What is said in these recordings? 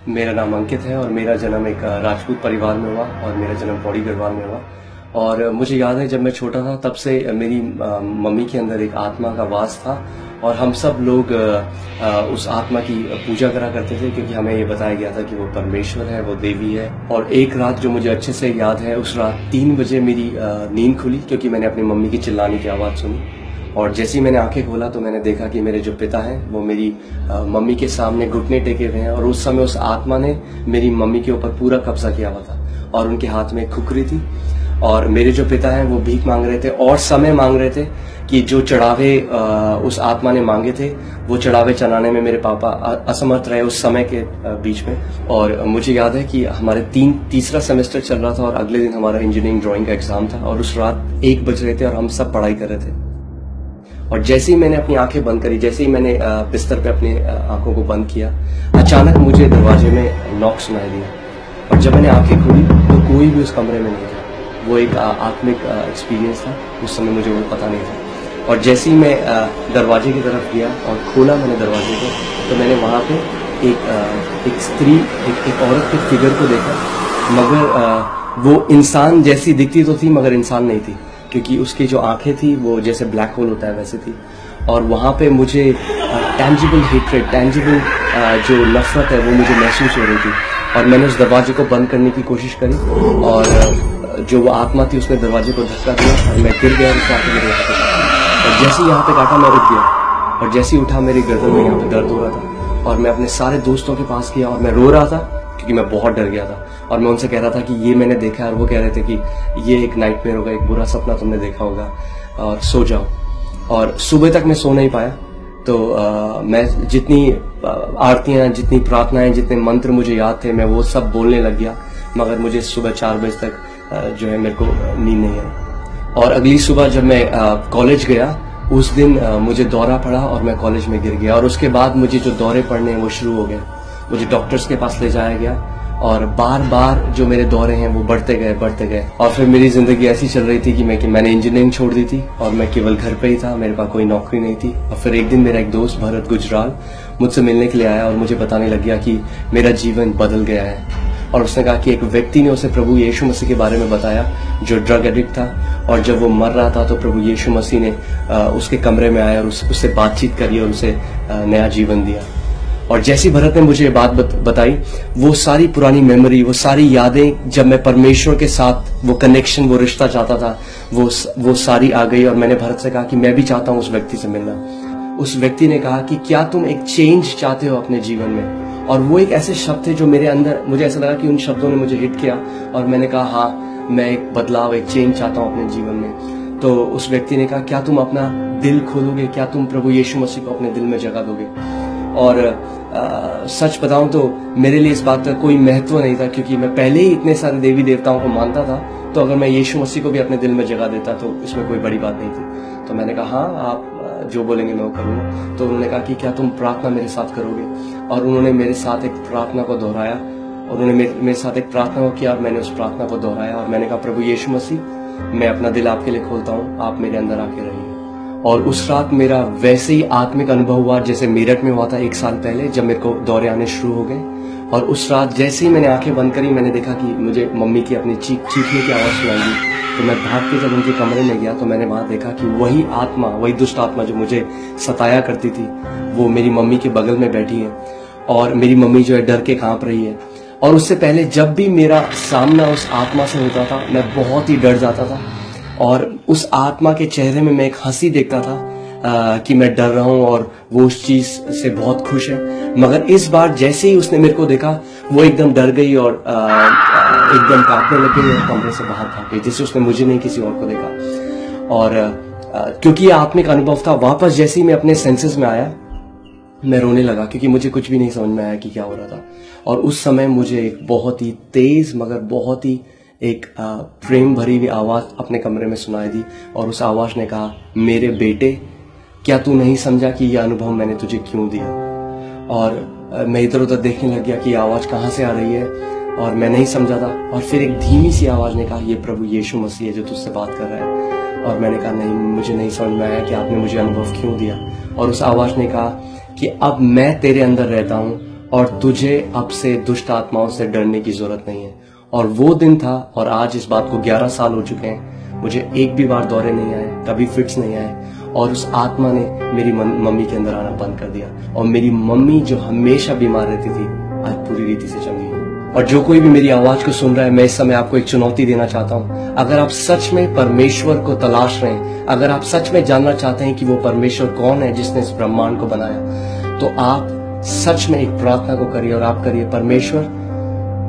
मेरा नाम अंकित है और मेरा जन्म एक राजपूत परिवार में हुआ और मेरा जन्म पौड़ी गढ़वाल में हुआ। और मुझे याद है जब मैं छोटा था तब से मेरी मम्मी के अंदर एक आत्मा का वास था और हम सब लोग उस आत्मा की पूजा करा करते थे, क्योंकि हमें ये बताया गया था कि वो परमेश्वर है, वो देवी है। और एक रात जो मुझे अच्छे से याद है, उस रात 3 बजे मेरी नींद खुली, क्योंकि मैंने अपनी मम्मी की चिल्लाने की आवाज़ सुनी। और जैसे ही मैंने आंखें खोला तो मैंने देखा कि मेरे जो पिता हैं वो मेरी मम्मी के सामने घुटने टेके हुए हैं। और उस समय उस आत्मा ने मेरी मम्मी के ऊपर पूरा कब्जा किया हुआ था और उनके हाथ में एक खुखरी थी। और मेरे जो पिता हैं वो भीख मांग रहे थे और समय मांग रहे थे कि जो चढ़ावे उस आत्मा ने मांगे थे वो चढ़ावे चढ़ाने में मेरे पापा असमर्थ रहे उस समय के बीच में। और मुझे याद है कि हमारे तीसरा सेमेस्टर चल रहा था और अगले दिन हमारा इंजीनियरिंग ड्राइंग का एग्जाम था और उस रात 1 बज रहे थे और हम सब पढ़ाई कर रहे थे। और जैसे ही मैंने अपनी आंखें बंद करी, जैसे ही मैंने बिस्तर पे अपनी आंखों को बंद किया, अचानक मुझे दरवाजे में नॉक सुनाई दिया। और जब मैंने आंखें खोली तो कोई भी उस कमरे में नहीं था। वो एक आत्मिक एक्सपीरियंस था, उस समय मुझे वो पता नहीं था। और जैसे ही मैं दरवाजे की तरफ गया और खोला मैंने दरवाजे को, तो मैंने वहाँ पे एक स्त्री, एक औरत के फिगर को देखा। मगर वो इंसान जैसी दिखती तो थी मगर इंसान नहीं थी, क्योंकि उसकी जो आंखें थी वो जैसे ब्लैक होल होता है वैसे थी। और वहाँ पे मुझे टेंजिबल हेट्रेड, टेंजिबल जो नफरत है वो मुझे महसूस हो रही थी। और मैंने उस दरवाजे को बंद करने की कोशिश करी और जो वो आत्मा थी उसने दरवाजे को धक्का दिया और मैं गिर गया और उस आके मेरे यहाँ पे काटा। और जैसे ही यहाँ पे काटा मैं उठ गया और जैसे ही उठा मेरी गर्दन में यहाँ पे दर्द हो रहा था। और मैं अपने सारे दोस्तों के पास गया और मैं रो रहा था, क्योंकि मैं बहुत डर गया था। और मैं उनसे कह रहा था कि ये मैंने देखा है, और वो कह रहे थे कि ये एक नाइटमेयर होगा, एक बुरा सपना तुमने देखा होगा और सो जाओ। और सुबह तक मैं सो नहीं पाया। तो मैं जितनी आरतियां, जितनी प्रार्थनाएं, जितने मंत्र मुझे याद थे मैं वो सब बोलने लग गया। मगर मुझे सुबह 4 बजे तक जो है मेरे को नींद नहीं आई। और अगली सुबह जब मैं कॉलेज गया, उस दिन मुझे दौरा पड़ा और मैं कॉलेज में गिर गया। और उसके बाद मुझे जो दौरे पड़ने वो शुरू हो गए। मुझे डॉक्टर्स के पास ले जाया गया और बार बार जो मेरे दौरे हैं वो बढ़ते गए। और फिर मेरी जिंदगी ऐसी चल रही थी कि मैंने इंजीनियरिंग छोड़ दी थी और मैं केवल घर पे ही था, मेरे पास कोई नौकरी नहीं थी। और फिर एक दिन मेरा एक दोस्त भरत गुजराल मुझसे मिलने के लिए आया और मुझे बताने लग गया कि मेरा जीवन बदल गया है। और उसने कहा कि एक व्यक्ति ने उसे प्रभु यीशु मसीह के बारे में बताया जो ड्रग एडिक्ट था। और जब वो मर रहा था तो प्रभु यीशु मसीह ने उसके कमरे में आया और उससे बातचीत करी और उसे नया जीवन दिया। और जैसी भरत ने मुझे ये बात बताई, वो सारी पुरानी मेमोरी, वो सारी यादें, जब मैं परमेश्वर के साथ वो कनेक्शन, वो रिश्ता चाहता था, वो सारी आ गई। और मैंने भरत से कहा कि मैं भी चाहता हूँ उस व्यक्ति से मिलना। उस व्यक्ति ने कहा कि क्या तुम एक चेंज चाहते हो अपने जीवन में? और वो एक ऐसे शब्द थे जो मेरे अंदर, मुझे ऐसा लगा कि उन शब्दों ने मुझे हिट किया। और मैंने कहा हाँ, मैं एक बदलाव, एक चेंज चाहता हूँ अपने जीवन में। तो उस व्यक्ति ने कहा क्या तुम अपना दिल खोलोगे, क्या तुम प्रभु यीशु मसीह को अपने दिल में जगह दोगे? और सच बताऊं तो मेरे लिए इस बात का कोई महत्व नहीं था, क्योंकि मैं पहले ही इतने सारे देवी देवताओं को मानता था। तो अगर मैं यीशु मसीह को भी अपने दिल में जगह देता तो इसमें कोई बड़ी बात नहीं थी। तो मैंने कहा हाँ, आप जो बोलेंगे मैं वो करूँगा। तो उन्होंने कहा कि क्या तुम प्रार्थना मेरे साथ करोगे? और उन्होंने मेरे साथ एक प्रार्थना को दोहराया और उन्होंने मेरे साथ एक प्रार्थना को किया और मैंने उस प्रार्थना को दोहराया। और मैंने कहा प्रभु यीशु मसीह, मैं अपना दिल आपके लिए खोलता हूँ, आप मेरे अंदर आके रहिए। और उस रात मेरा वैसे ही आत्मिक अनुभव हुआ जैसे मेरठ में हुआ था 1 साल पहले, जब मेरे को दौरे आने शुरू हो गए। और उस रात जैसे ही मैंने आंखें बंद करी, मैंने देखा कि मुझे मम्मी की अपनी चीखने की आवाज़ सुनाई दी। तो मैं भाग के जब उनके कमरे में गया तो मैंने वहाँ देखा कि वही आत्मा, वही दुष्ट आत्मा जो मुझे सताया करती थी, वो मेरी मम्मी के बगल में बैठी है। और मेरी मम्मी जो है डर के कांप रही है। और उससे पहले जब भी मेरा सामना उस आत्मा से होता था मैं बहुत ही डर जाता था। और उस आत्मा के चेहरे में मैं एक हंसी देखता था कि मैं डर रहा हूं और वो उस चीज से बहुत खुश है। मगर इस बार जैसे ही उसने मेरे को देखा, वो एकदम डर गई और एकदम कांपने लग गई और कमरे से बाहर भाग गई, जैसे उसने मुझे नहीं किसी और को देखा। और क्योंकि ये आत्मिक अनुभव था, वापस जैसे ही मैं अपने सेंसेस में आया मैं रोने लगा, क्योंकि मुझे कुछ भी नहीं समझ में आया कि क्या हो रहा था। और उस समय मुझे एक बहुत ही तेज मगर बहुत ही एक प्रेम भरी हुई आवाज़ अपने कमरे में सुनाई दी। और उस आवाज़ ने कहा, मेरे बेटे, क्या तू नहीं समझा कि यह अनुभव मैंने तुझे क्यों दिया? और मैं इधर उधर देखने लग गया कि आवाज़ कहाँ से आ रही है और मैं नहीं समझा था। और फिर एक धीमी सी आवाज़ ने कहा, ये प्रभु यीशु मसीह है जो तुझसे बात कर रहा है। और मैंने कहा नहीं, मुझे नहीं समझ में आया कि आपने मुझे अनुभव क्यों दिया। और उस आवाज़ ने कहा कि अब मैं तेरे अंदर रहता हूँ और तुझे अब से दुष्ट आत्माओं से डरने की जरूरत नहीं है। और वो दिन था और आज इस बात को 11 साल हो चुके हैं, मुझे एक भी बार दौरे नहीं आए, कभी फिट्स नहीं आए, और उस आत्मा ने मेरी मम्मी के अंदर आना बंद कर दिया। और मेरी मम्मी जो हमेशा बीमार रहती थी, आज पूरी रीति से चंगी है। और जो कोई भी मेरी आवाज को सुन रहा है, मैं इस समय आपको एक चुनौती देना चाहता हूँ। अगर आप सच में परमेश्वर को तलाश रहे हैं, अगर आप सच में जानना चाहते हैं कि वो परमेश्वर कौन है जिसने इस ब्रह्मांड को बनाया, तो आप सच में एक प्रार्थना को करिए और आप करिए, परमेश्वर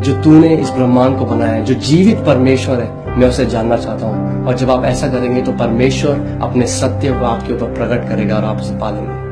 जो तूने इस ब्रह्मांड को बनाया है, जो जीवित परमेश्वर है, मैं उसे जानना चाहता हूँ। और जब आप ऐसा करेंगे तो परमेश्वर अपने सत्य को आपके ऊपर प्रकट करेगा और आप उसे पालेंगे।